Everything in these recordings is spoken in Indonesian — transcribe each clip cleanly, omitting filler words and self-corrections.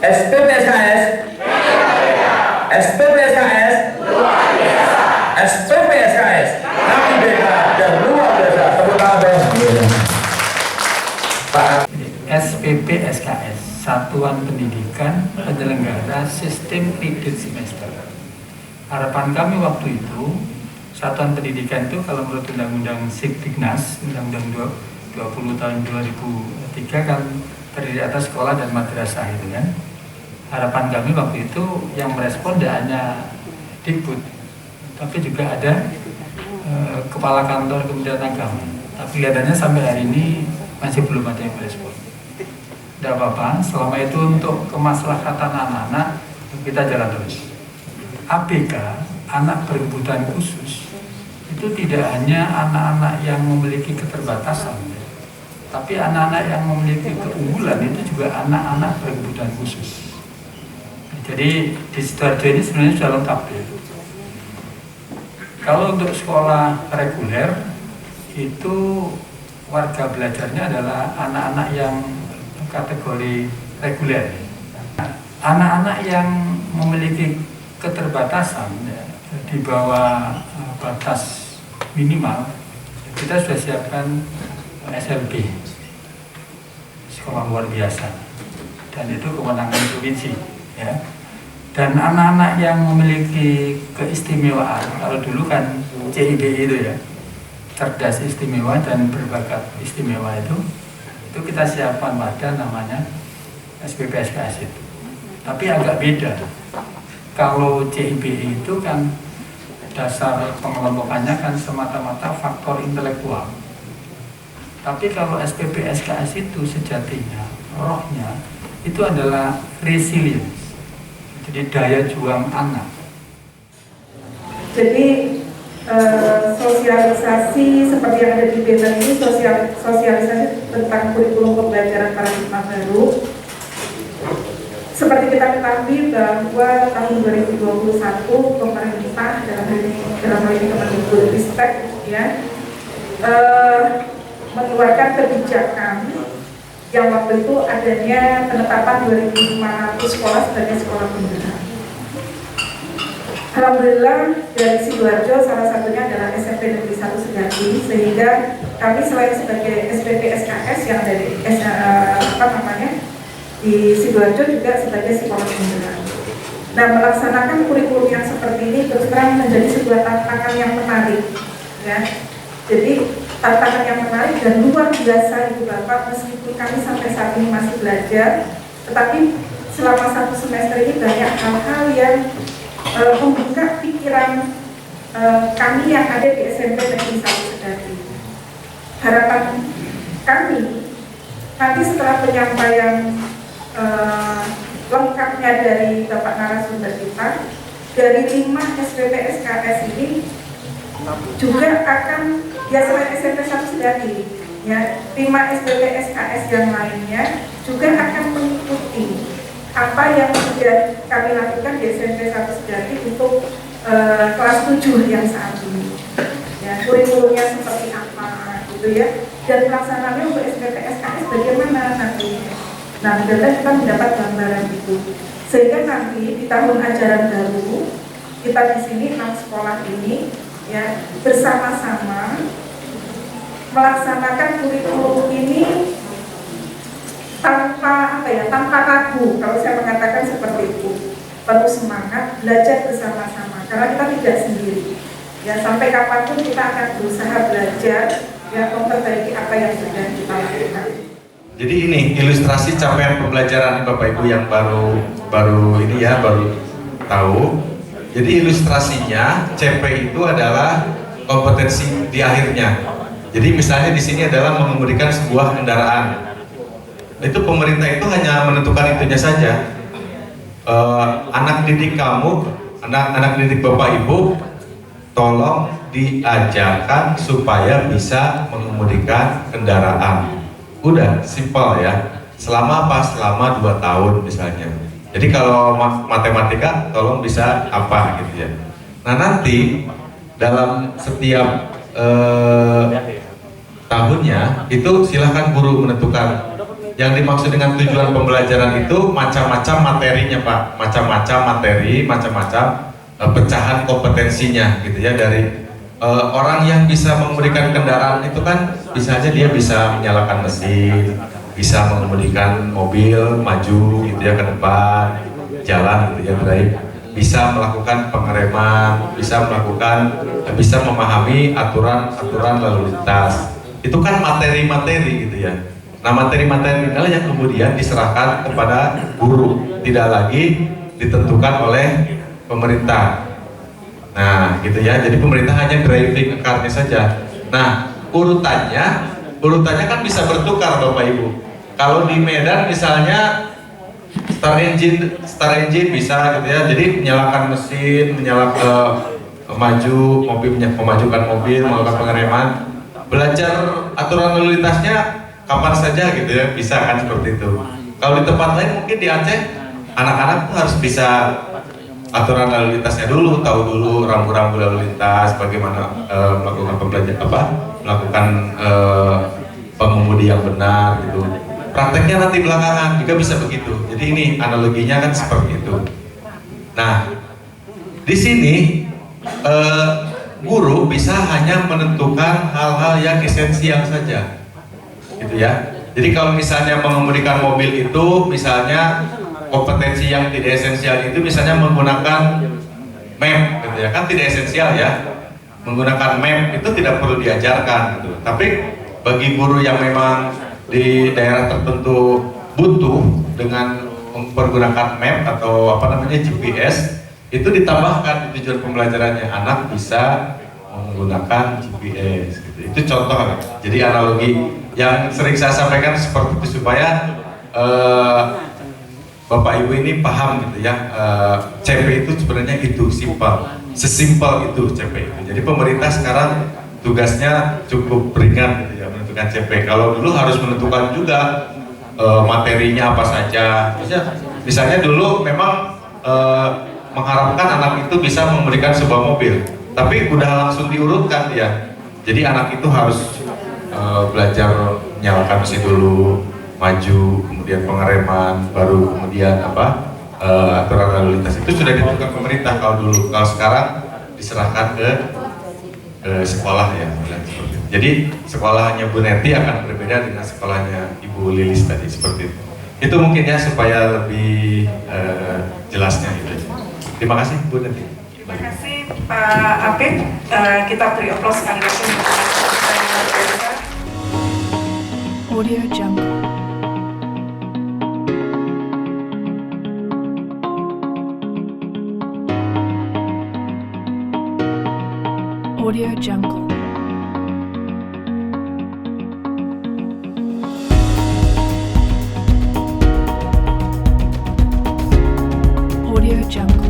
SPPSKS, SPPSKS, SPPSKS, Merdeka dan luar biasa. Tepuk tangan dong. Pak. SPPSKS, Satuan Pendidikan Penyelenggara Sistem Kredit Semester. Harapan kami waktu itu, Satuan Pendidikan itu kalau menurut Undang-Undang Sikdiknas, Undang-Undang 20 tahun 2003 kan terdiri atas sekolah dan madrasah itu kan. Harapan kami waktu itu yang merespon tidak hanya Dikbud, tapi juga ada Kepala Kantor Kementerian Agama. Tapi kelihatannya sampai hari ini masih belum ada yang merespon. Tidak apa-apa, selama itu untuk kemaslahatan anak-anak kita jalan terus. ABK, anak berkebutuhan khusus, itu tidak hanya anak-anak yang memiliki keterbatasan, tapi anak-anak yang memiliki keunggulan itu juga anak-anak berkebutuhan khusus. Jadi di Sidoarjo ini sebenarnya sudah lengkap ya. Kalau untuk sekolah reguler itu warga belajarnya adalah anak-anak yang kategori reguler. Anak-anak yang memiliki keterbatasan ya, di bawah batas minimal, kita sudah siapkan SLB, sekolah luar biasa, dan itu kewenangan provinsi ya. Dan anak-anak yang memiliki keistimewaan, kalau dulu kan CIBI itu ya, cerdas istimewa dan berbakat istimewa itu kita siapkan wadah namanya SPPSKS itu. Tapi agak beda. Kalau CIBI itu kan dasar pengelompokannya kan semata-mata faktor intelektual. Tapi kalau SPPSKS itu sejatinya, rohnya itu adalah resilience. Jadi daya juang anak. Jadi sosialisasi seperti yang ada di banner ini, sosialisasi tentang kurikulum pembelajaran paradigma baru. Seperti kita ketahui bahwa tahun 2021 pemerintah dalam hal ini Kemendikbudristek ya mengeluarkan kebijakan yang waktu itu adanya penetapan 2.500 sekolah sebagai sekolah penggerak. Alhamdulillah dari Sidoarjo salah satunya adalah SMP Negeri 1 Sedati, sehingga kami selain sebagai SPPSKS yang dari di Sidoarjo juga sebagai sekolah penggerak. Nah, melaksanakan kurikulum yang seperti ini terus terang menjadi sebuah tantangan yang menarik ya. Jadi tantangan yang menarik dan luar biasa Ibu Bapak, meskipun kami sampai saat ini masih belajar, tetapi selama satu semester ini banyak hal-hal yang membuka pikiran kami yang ada di SMP Negeri 1 Sedati. Harapan kami nanti setelah penyampaian lengkapnya dari Bapak narasumber kita, dari 5 SPPSKS ini juga akan selain SMP 1 Sedati ya, 5 SPPSKS yang lainnya juga akan mengikuti apa yang sudah kami lakukan di SMP 1 Sedati untuk kelas 7 yang saat ini ya, kurikulumnya seperti apa gitu ya, dan pelaksanaannya untuk SPPSKS bagaimana nanti. Nah, mudah-mudahan kita mendapat gambaran itu, sehingga nanti di tahun ajaran baru kita di sini 6 sekolah ini ya bersama-sama melaksanakan kurikulum ini tanpa ragu. Kalau saya mengatakan seperti itu, penuh semangat belajar bersama-sama karena kita tidak sendiri ya, sampai kapanpun kita akan berusaha belajar ya, memperbaiki apa yang sudah kita lakukan. Jadi ini ilustrasi capaian pembelajaran Bapak Ibu yang baru tahu. Jadi ilustrasinya CP itu adalah kompetensi di akhirnya. Jadi misalnya di sini adalah mengemudikan sebuah kendaraan. Itu pemerintah itu hanya menentukan itunya saja. Anak didik kamu, anak didik Bapak Ibu, tolong diajarkan supaya bisa mengemudikan kendaraan. Udah, simpel ya. Selama apa? Selama 2 tahun misalnya. Jadi kalau matematika tolong bisa apa gitu ya. Nah, nanti dalam setiap tahunnya itu silahkan guru menentukan Yang dimaksud dengan tujuan pembelajaran itu macam-macam materinya Pak, macam-macam materi, macam-macam pecahan kompetensinya gitu ya. Dari orang yang bisa mengemudikan kendaraan itu kan bisa aja dia bisa menyalakan mesin, bisa mengemudikan mobil maju gitu ya ke depan jalan gitu ya, baik, bisa melakukan pengereman, bisa memahami aturan-aturan lalu lintas. Itu kan materi-materi gitu ya. Nah, materi-materi inilah yang kemudian diserahkan kepada guru, tidak lagi ditentukan oleh pemerintah. Nah, gitu ya. Jadi pemerintah hanya driving card-nya saja. Nah, urutannya kan bisa bertukar Bapak Ibu. Kalau di Medan misalnya start engine bisa gitu ya. Jadi menyalakan mesin, memajukan mobil, melakukan pengereman, belajar aturan lalu lintasnya kapan saja gitu ya, bisa kan seperti itu. Kalau di tempat lain mungkin di Aceh, anak-anak harus bisa aturan lalu lintasnya dulu, tahu dulu rambu-rambu lalu lintas, bagaimana melakukan pengemudi yang benar gitu. Prakteknya nanti belakangan juga bisa begitu. Jadi ini analoginya kan seperti itu. Nah, di sini guru bisa hanya menentukan hal-hal yang esensial saja, gitu ya. Jadi kalau misalnya mengemudikan mobil itu, misalnya kompetensi yang tidak esensial itu misalnya menggunakan map, gitu ya, kan tidak esensial ya. Menggunakan map itu tidak perlu diajarkan, gitu. Tapi bagi guru yang memang di daerah tertentu butuh dengan mempergunakan map atau GPS, itu ditambahkan di tujuan pembelajarannya, anak bisa menggunakan GPS gitu. Itu contoh. Jadi analogi yang sering saya sampaikan seperti itu supaya Bapak Ibu ini paham gitu ya. CP itu sebenarnya itu sesimpel itu CP itu. Jadi pemerintah sekarang tugasnya cukup ringan gitu ya, menentukan CP. Kalau dulu harus menentukan juga materinya apa saja. Misalnya dulu memang mengharapkan anak itu bisa memberikan sebuah mobil, tapi udah langsung diurutkan dia. Jadi anak itu harus belajar menyalakan mesin dulu, maju, kemudian pengereman, baru kemudian aturan lalu lintas. Itu sudah ditentukan pemerintah kalau dulu. Kalau sekarang diserahkan ke sekolah ya. Jadi sekolahnya Bu Neti akan berbeda dengan sekolahnya Ibu Lilis tadi, seperti itu. Itu mungkin ya supaya lebih jelasnya itu. Terima kasih Bu Neti. Terima kasih Pak Apip. Kita beri aplaus sekali lagi untuk Audio Jungle. Audio Jungle. Audio Jungle.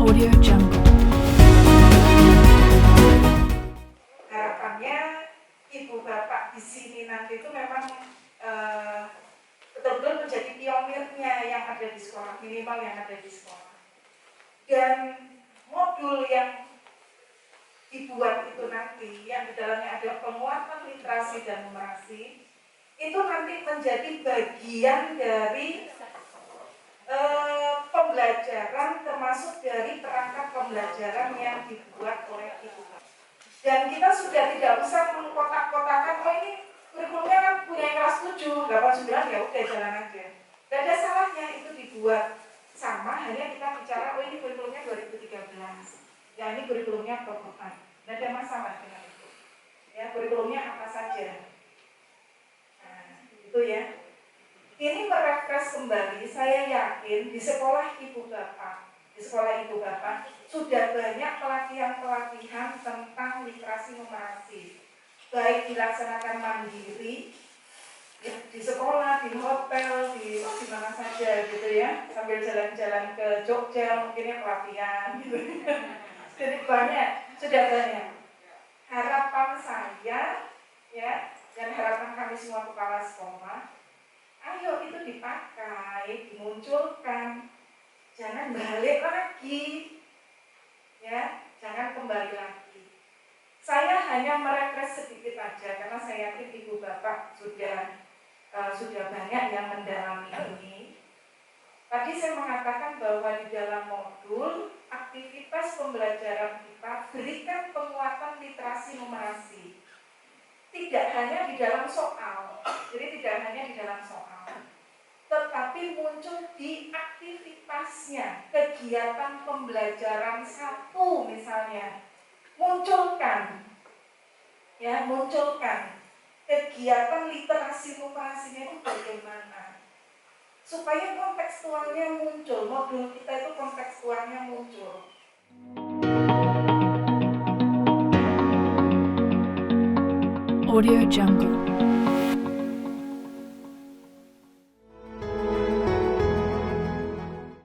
Audio Jungle. harapannya ibu bapak di sini nanti itu memang betul-betul menjadi pionirnya yang ada di sekolah, minimal yang ada di sekolah. Dan modul yang dibuat itu nanti, yang di dalamnya ada penguatan literasi dan numerasi, itu nanti menjadi bagian dari pembelajaran, termasuk dari perangkat pembelajaran yang dibuat oleh ibu. Dan kita sudah tidak usah mengkotak-kotakan, oh ini kurikulumnya kan punya kelas 7, 8, 9, ya udah jalan aja. Tidak ada salahnya itu dibuat sama, hanya kita bicara, oh ini kurikulumnya 2013. Ya ini kurikulumnya prototipe. Tidak ada masalah dengan itu. Ya kurikulumnya apa saja. Nah, itu ya. Ini merefresh kembali, saya yakin di sekolah ibu bapak sudah banyak pelatihan-pelatihan tentang literasi numerasi, baik dilaksanakan mandiri di sekolah, di hotel, di mana saja gitu ya, sambil jalan-jalan ke Jogja mungkinnya pelatihan gitu. Jadi sudah banyak. Harapan saya ya, dan harapan kami semua kepala sekolah, ayo itu dipakai, dimunculkan, jangan balik lagi. ya, jangan kembali lagi. Saya hanya merefresh sedikit aja karena saya yakin ibu bapak sudah banyak yang mendalami ini. Tadi saya mengatakan bahwa di dalam modul aktivitas pembelajaran kita berikan penguatan literasi numerasi. Tidak hanya di dalam soal, jadi tidak hanya di dalam soal, tetapi muncul di aktivitasnya, kegiatan pembelajaran 1 misalnya. Munculkan kegiatan literasi numerasinya itu bagaimana supaya kontekstualnya muncul, modul kita itu kontekstualnya muncul. Audio Jungle.